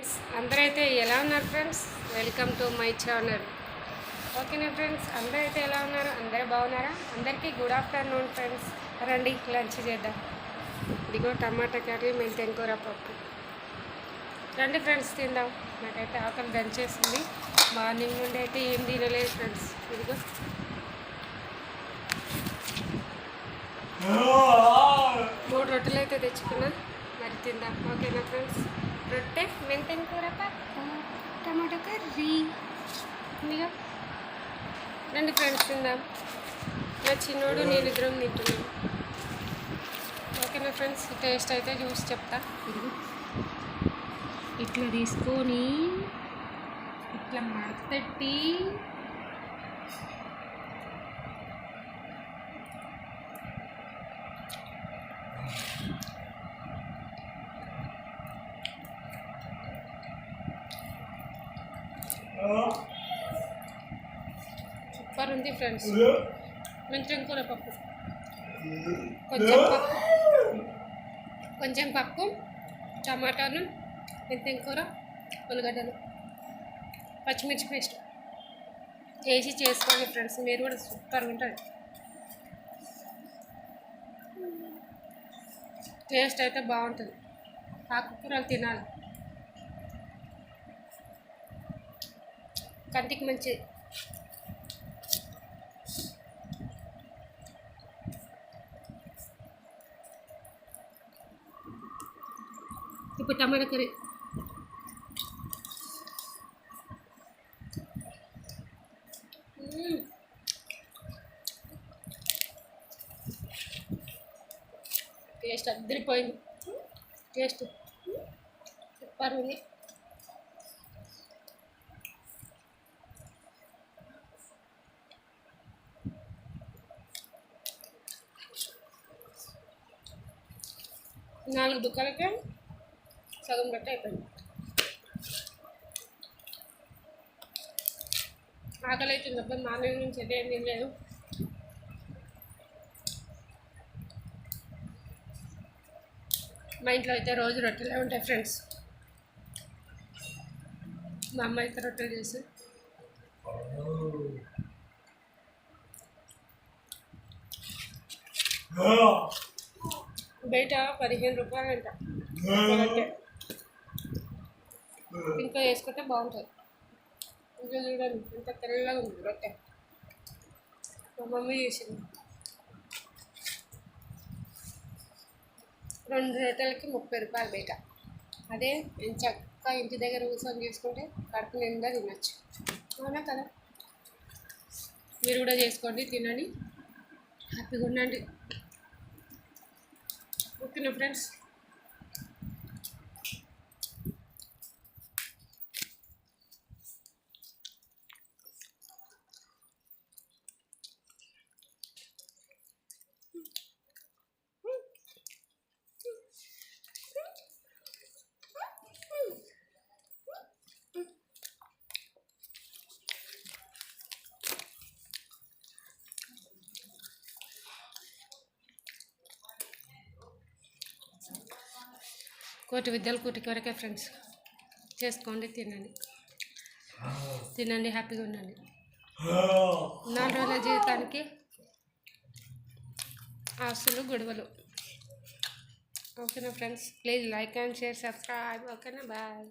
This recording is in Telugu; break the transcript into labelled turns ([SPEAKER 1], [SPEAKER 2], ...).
[SPEAKER 1] ఫ్రెండ్స్ అందరైతే ఎలా ఉన్నారు friends? Welcome to my channel. ఓకేనా ఫ్రెండ్స్, అందరైతే ఎలా ఉన్నారు? అందరూ బాగున్నారా? అందరికీ గుడ్ ఆఫ్టర్నూన్ ఫ్రెండ్స్. రండి లంచ్ చేద్దాం. ఇదిగో టమాటా కర్రీ, మెంతెం కూర, పప్పు. రండి ఫ్రెండ్స్ తిందాం. నాకైతే ఆకలి దంచేసింది. మార్నింగ్ నుండి అయితే ఏం తినలేదు ఫ్రెండ్స్. ఇదిగో 3 రొట్టెలు అయితే తెచ్చుకున్నా, మరి తిందాం. ఓకేనా ఫ్రెండ్స్? రొట్టె, మెంతెం కూర, పప్పు, టమాటా కర్రీ. ఇదిగో రండి ఫ్రెండ్స్ తిందాం. నా చిన్నోడు నేను ఇద్దరం తింటున్నాం. ఓకేనా ఫ్రెండ్స్? టేస్ట్ అయితే చూసి చెప్తా. ఇదిగో ఇట్లా తీసుకొని ఇట్లా మడతట్టి సూపర్ ఉంది ఫ్రెండ్స్. మెంతెం కూర, పప్పు, కొంచెం పప్పు, టమాటాలు, మెంతెం కూర, ఉల్లిగడ్డలు, పచ్చిమిర్చి పేస్ట్ వేసి చేసుకోండి ఫ్రెండ్స్. మీరు కూడా సూపర్ ఉంటుంది. టేస్ట్ అయితే బాగుంటుంది. ఆకుకూరలు తినాలి, కంటికి మంచిది. ఇప్పుడు టమాటా కర్రీ. టేస్ట్ అద్దరిపోయింది. టేస్ట్ సూపర్ ఉంది. నాలుగు దుకాణాలకే సగం గట్ట అయిపోయింది. ఆకలి అవుతుంది. అప్పుడు మార్నింగ్ నుంచి అయితే ఏం తినలేదు. మా ఇంట్లో అయితే రోజు రొట్టెలే ఉంటాయి ఫ్రెండ్స్. మా అమ్మ అయితే రొట్టెలు చేసి బయట 15 రూపాయలు అంట. రొట్టె ఇంట్లో వేసుకుంటే బాగుంటుంది. ఇంకా చూడండి ఎంత తెల్లగా ఉంది రొట్టె. మా మమ్మీ చేసింది. 2 రొట్టెలకి 30 రూపాయలు బయట. అదే నేను చక్కగా ఇంటి దగ్గర కూర్చొని చేసుకుంటే కడుపు నిండా తినచ్చు. అవునా కదా? మీరు కూడా చేసుకోండి, తినండి, హ్యాపీగా ఉండండి. ఓకేనా ఫ్రెండ్స్? కోటి విద్యలు కూటి కొరకే ఫ్రెండ్స్. చేసుకోండి, తినండి, హ్యాపీగా ఉండండి. 4 రోజుల జీవితానికి ఆస్తులు, గొడవలు. ఓకేనా friends? Please like and share, subscribe. ఓకేనా? బాయ్.